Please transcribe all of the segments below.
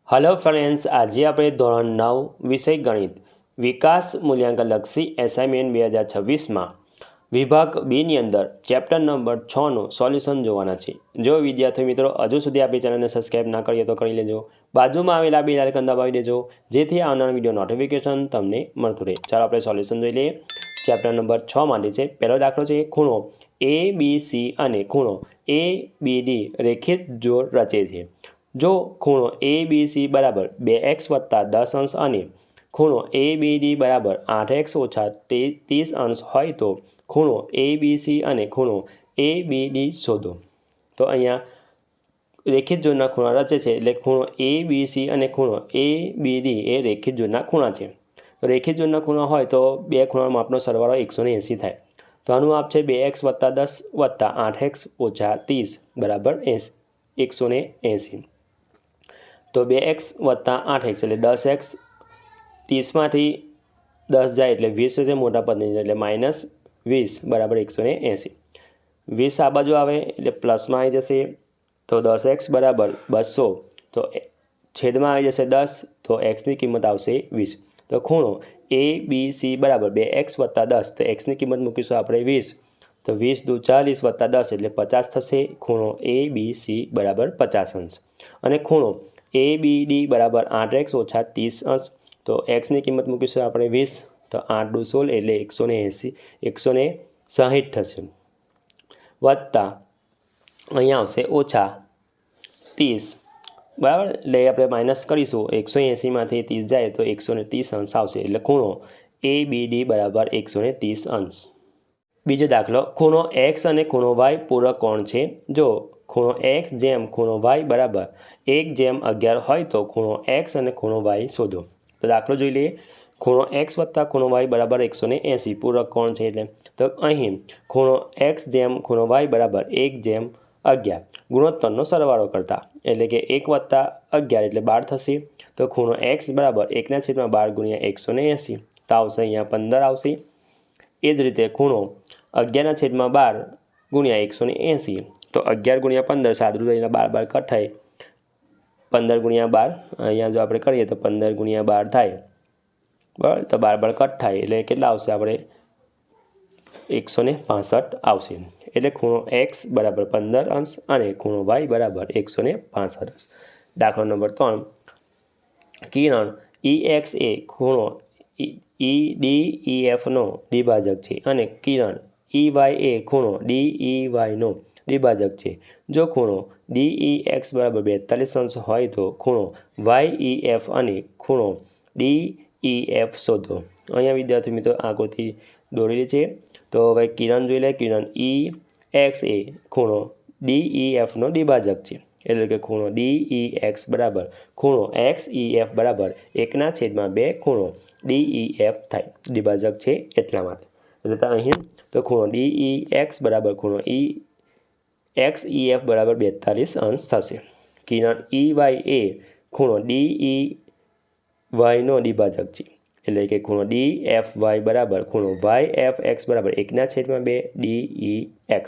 Hello friends, आज आप धोरण 9 विषय गणित विकास मूल्यांकन लक्षी एसाइनमेंट 2026 में विभाग बी नी अंदर चैप्टर नंबर 6 નું સોલ્યુશન જોવાના છે। જો વિદ્યાર્થી મિત્રો હજુ સુધી આપણી ચેનલને સબસ્ક્રાઇબ ના કરી તો કરી લેજો। બાજુમાં આવેલા બેલ આઇકન દબાવી દેજો જેથી આવનાર વિડિયો નોટિફિકેશન તમને મળતું રહે। ચાલો આપણે સોલ્યુશન જોઈ લઈએ। ચેપ્ટર નંબર 6 માટે છે પહેલો દાખલો છે ખૂણો ABC અને ખૂણો ABD રેખિત જોડ રચે છે। जो खूणो ABC बराबर 2x वत्ता 10 अंश अने खूणो ABD बराबर 8x ओछा 30 अंश होय तो खूणो ABC अने खूणो ABD शोधो। तो अहींया रेखित जोड़ना खूणा रचे छे एटले खूणो ABC अने खूणो ABD ए रेखित जोड़ना खूणा छे। तो रेखित जोड़ना खूणा होय तो बे खूणाना मापनो सरवाळो 180 थाय। तो आनुं माप छे 2x वत्ता 10 वत्ता 8x ओछा 30 बराबर 180। तो 2x वत्ता 8x एटले 10x 30 में 10 जाए एटले 20 से मोटा पद नहीं एटले -20 बराबर 180। 20 आ बाजू आवे एटले प्लस में आई जशे तो 10x बराबर 200 तो छेद में आई जशे 10 तो x की किंमत आवशे 20। तो खूणो ABC बराबर 2x वत्ता 10 तो x की किंमत मूकीशुं आपणे 20 तो 20 × 2 = 40 वत्ता 10 एटले 50 थशे। खूणो ABC बराबर 50 अंश अने खूणो ABD बराबर 8x ओछा 30 अंश तो x की किंमत मूकीशुं आपणे 20 तो 8 × 2 = 16 एटले 180 160 थशे वत्ता अहींया आवशे ओछा 30 बराबर एटले आपणे माइनस करीशुं 180 मांथी 30 जाए तो 130 अंश आवशे एटले खूणो ABD बराबर 130 अंश। बीजो दाखलो खूणो x अने खूणो y पूरक कोण छे। जो खूणो x जेम खूणो y बराबर 1/11 होय तो खूणो x अने खूणो y शोधो। तो दाखलो जोई लईए। खूणो x वत्ता खूणो y बराबर 180 पूरक कोण छे एटले तो अहीं खूणो x जेम खूणो y बराबर 1/11 गुणोत्तरनो सरवाळो करता एटले के 1 वत्ता 11 एटले 12 थशे। तो खूणो x बराबर 1/12 गुण્યા 180 तो आवशे अहींया 15 आवशे। ए ज रीते खूणो 11/12 गुण્યા 180 तो 11 × 15 सादरू थईने 12 कट थाय 15 × 12 अहींया जो आपणे करीए तो 15 × 12 थाय बराबर। तो 12 कट थाय एटले केटला आवशे आपणे 165 आवशे। एटले खूणो x बराबर 15 अंश अने खूणो y बराबर 165 अंश। दाखलो नंबर 3 किरण EX ए खूणो EDEF नो द्विभाजक छे अने किरण EY ए खूणो DEY नो द्विभाजक छे। जो खूणो DEX बराबर 42 अंश होय तो खूणो YEF अने खूणो DEF शोधो। अहींया विद्यार्थी मित्रों आकृति दोरेली छे। तो हवे किरण जोई ले। किरण EX ए खूणो DEF नो द्विभाजक छे एटले के खूणो DEX बराबर खूणो XEF बराबर 1/2 खूणो DEF थाय द्विभाजक छे एटला माटे। એટલે અહીં તો ખૂણો DEX बराबर ખૂણો XEF बराबर 42 अंश थशे। किरण EY ए ખૂણો DEY नो द्विभाजक छे एटले के खूणो DFY बराबर खूणो YFX बराबर 1/2 DEX।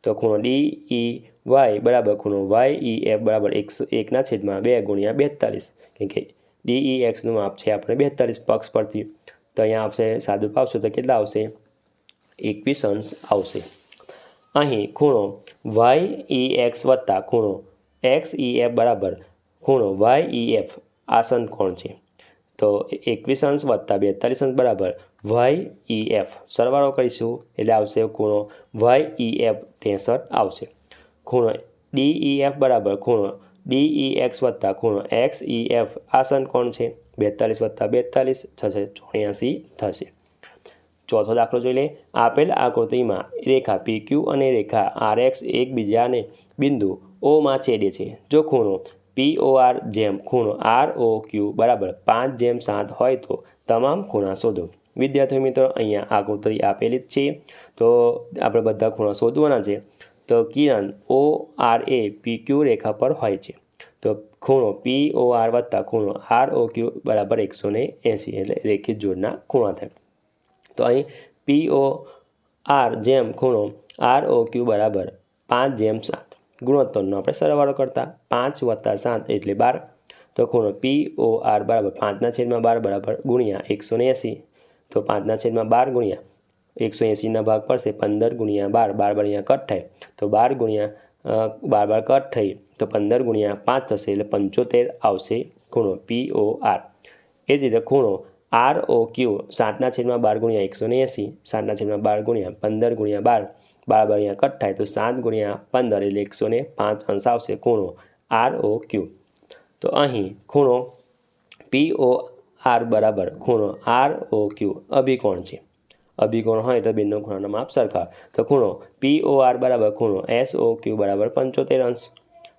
तो खूणो DEY बराबर खूणो YEF बराबर 1/2 गुण્યા 42 केम के DEX નું માપ છે આપણે 42 પક્ષ પરથી તો અહીંયા આવશે સાદું પાવશો તો કેટલા આવશે 21 અંશ આવશે। અહીં ખૂણો YEX વત્તા ખૂણો XEF બરાબર ખૂણો YEF આસન કોણ છે તો 21 અંશ વત્તા 42 અંશ બરાબર YEF સરવાળો કરીશું એટલે આવશે ખૂણો YEF 63 આવશે। ખૂણો DEF બરાબર ખૂણો DEX વત્તા ખૂણો XEF આસન કોણ છે 42 વત્તા 42 થશે 84 થશે। ચોથો દાખલો જોઈ લે। આપેલ આકૃતિમાં રેખા PQ અને રેખા RX એકબીજાને બિંદુ O માં છેદે છે। જો ખૂણો POR જેમ ખૂણો ROQ બરાબર 5/7 હોય તો તમામ ખૂણા શોધો। વિદ્યાર્થી મિત્રો અહીંયા આકૃતિ આપેલી જ છે તો આપણે બધા ખૂણા શોધવાના છે। तो किरण ORA PQ रेखा पर होय छे तो खूणो POR वत्ता खूणो ROQ बराबर 180 एटले रेखित जोड़ना खूणा थाय। तो अहीं POR जेम खूणो ROQ बराबर 5/7 गुणोत्तरनो आपणे सरवाळो करता 5 + 7 एटले 12 તો ખૂણો POR બરાબર 5/12 બરાબર ગુણ્યા 180. તો 5/12 ગુણ્યા 180ના ભાગ પડશે 15 ગુણ્યા 12, 12 ગુણ્યા કટ થાય તો 12 ગુણ્યા 12 કટ થઈ તો 15 ગુણ્યા 5 થશે એટલે 75 આવશે ખૂણો POR. એ જ રીતે ખૂણો ROQ 7/12 ગુણ્યા 180, 7/12 ગુણ્યા 15 ગુણ્યા 12, 12 ગુણ્યા કટ થાય તો 7 ગુણ્યા 15 એટલે 105 અંશ આવશે ખૂણો ROQ. તો અહીં ખૂણો POR બરાબર ખૂણો ROQ અભિકોણ છે. અભિકોણ હોય તો બંને ખૂણાના માપ સરખા. તો ખૂણો POR બરાબર ખૂણો SOQ બરાબર 75 અંશ.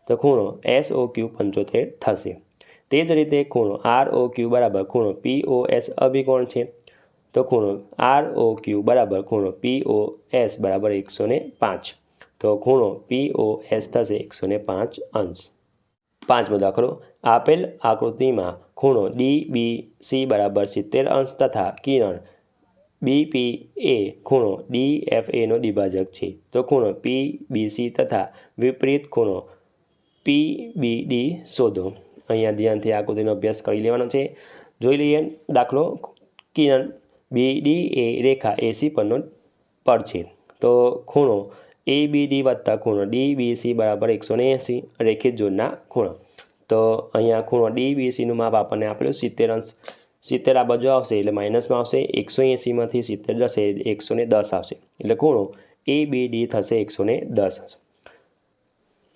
તો ખૂણો SOQ 75 થશે. તે જ રીતે ખૂણો ROQ બરાબર ખૂણો POS અભિકોણ છે. તો ખૂણો ROQ બરાબર ખૂણો POS બરાબર 105. તો ખૂણો POS થશે 105 અંશ. 5મો દાખલો. આપેલ આકૃતિમાં ખૂણો DBC બરાબર 70 અંશ તથા કિરણ BPA ખૂણો DFAનો દ્વિભાજક છે. તો ખૂણો PBC તથા વિપરીત ખૂણો PBD શોધો. અહીંયા ધ્યાનથી આકૃતિનો અભ્યાસ કરી લેવાનો છે. જોઈ લઈએ દાખલો. કિરણ BDA રેખા AC પર છે. તો ખૂણો ABD વત્તા ખૂણો DBC બરાબર 180 રેખિત જોડના ખૂણા. તો અહીંયા ખૂણો DBCનું માપ આપણને આપેલું 70 અંશ. 70 આ બાજુ આવશે એટલે માઇનસમાં આવશે. 180માંથી 70 જશે 110 આવશે એટલે ખૂણો ABD થશે 110 અંશ.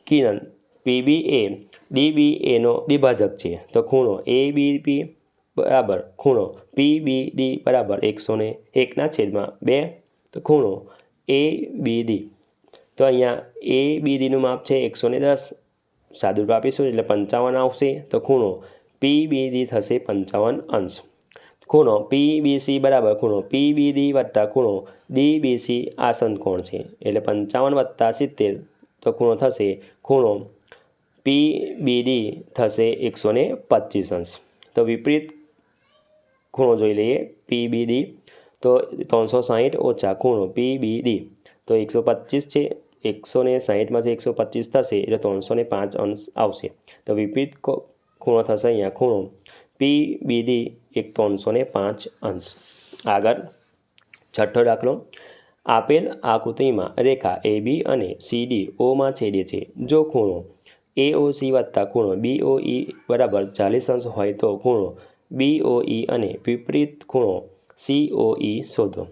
કિરણ PBA DBAનો દ્વિભાજક છે. તો ખૂણો ABP બરાબર ખૂણો PBD બરાબર 101/2. તો ખૂણો ABD તો અહીંયા ABDનું માપ છે 110. સાદુરૂપ આપીશું એટલે 55 આવશે. તો ખૂણો PBD થશે 55 અંશ. ખૂણો PBC બરાબર ખૂણો PBD વત્તા ખૂણો DBC આસન કોણ છે એટલે 55 વત્તા 70 તો ખૂણો થશે ખૂણો PBD થશે 125 અંશ. તો વિપરીત ખૂણો જોઈ લઈએ PBD. તો 360 ઓછા ખૂણો PBD તો 125 છે. 160માંથી 125 થશે એટલે 305 અંશ આવશે. તો વિપરીત ખૂણો થશે અહીંયા ખૂણો PBD 305 અંશ. આગળ 6થો દાખલો. આપેલ આકૃતિમાં રેખા AB અને CD Oમાં છેદે છે. જો ખૂણો AOC વત્તા ખૂણો BOE બરાબર 40 અંશ હોય તો ખૂણો BOE અને વિપરીત ખૂણો COE શોધો.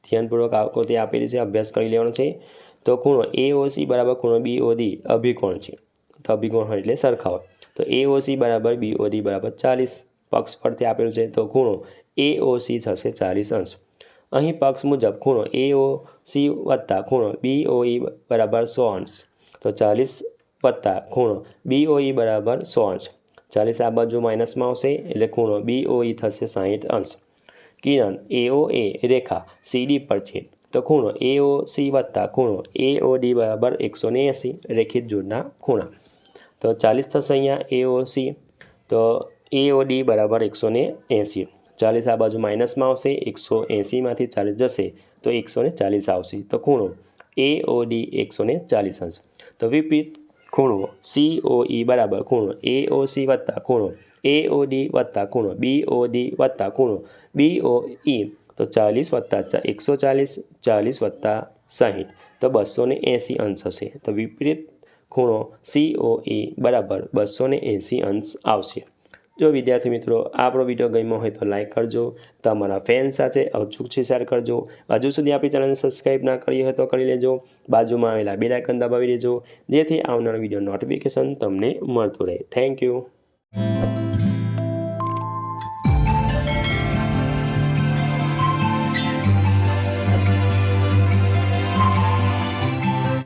ધ્યાનપૂર્વક આકૃતિ આપેલી છે, અભ્યાસ કરી લેવાનો છે. તો ખૂણો AOC બરાબર ખૂણો BOD અભિકોણ છે. તો અભિકોણ હોય એટલે સરખા હોય. તો AOC બરાબર BOD બરાબર 40 પક્ષ પરથી આપેલું છે. તો ખૂણો AOC થશે 40 અંશ. અહીં પક્ષ મુજબ ખૂણો AOC વત્તા ખૂણો BOE બરાબર 100 અંશ. તો 40 વત્તા ખૂણો BOE બરાબર 100 અંશ. 40 આ બાજુ માઇનસમાં આવશે એટલે ખૂણો BOE થશે 60 અંશ. કિરણ AOA રેખા CD પર છે. તો ખૂણો AOC વત્તા ખૂણો AOD બરાબર 180 રેખિત જોડના ખૂણા. તો 40 થશે અહીંયા AOC. તો AOD બરાબર 180. 40 આ બાજુ માઇનસમાં આવશે. 180માંથી 40 જશે તો 140 આવશે. તો ખૂણો AOD 140 અંશ. તો વિપરીત ખૂણો COE બરાબર ખૂણો AOC વત્તા ખૂણો AOD વત્તા ખૂણો BOD વત્તા ખૂણો BOE. તો 40 વત્તા 140, 40 વત્તા 60 તો 280 અંશ હશે. તો વિપરીત ખૂણો COE બરાબર 280 અંશ આવશે. જો વિદ્યાર્થી મિત્રો આપણો વિડીયો ગમ્યો હોય તો લાઇક કરજો. તમારા ફ્રેન્ડ સાથે અચૂકથી શેર કરજો. હજુ સુધી આપણી ચેનલને સબસ્ક્રાઈબ ના કરી હોય તો કરી લેજો. બાજુમાં આવેલા બેલ આઇકન દબાવી દેજો જેથી આવનારા વિડીયો નોટિફિકેશન તમને મળતું રહે. Thank you.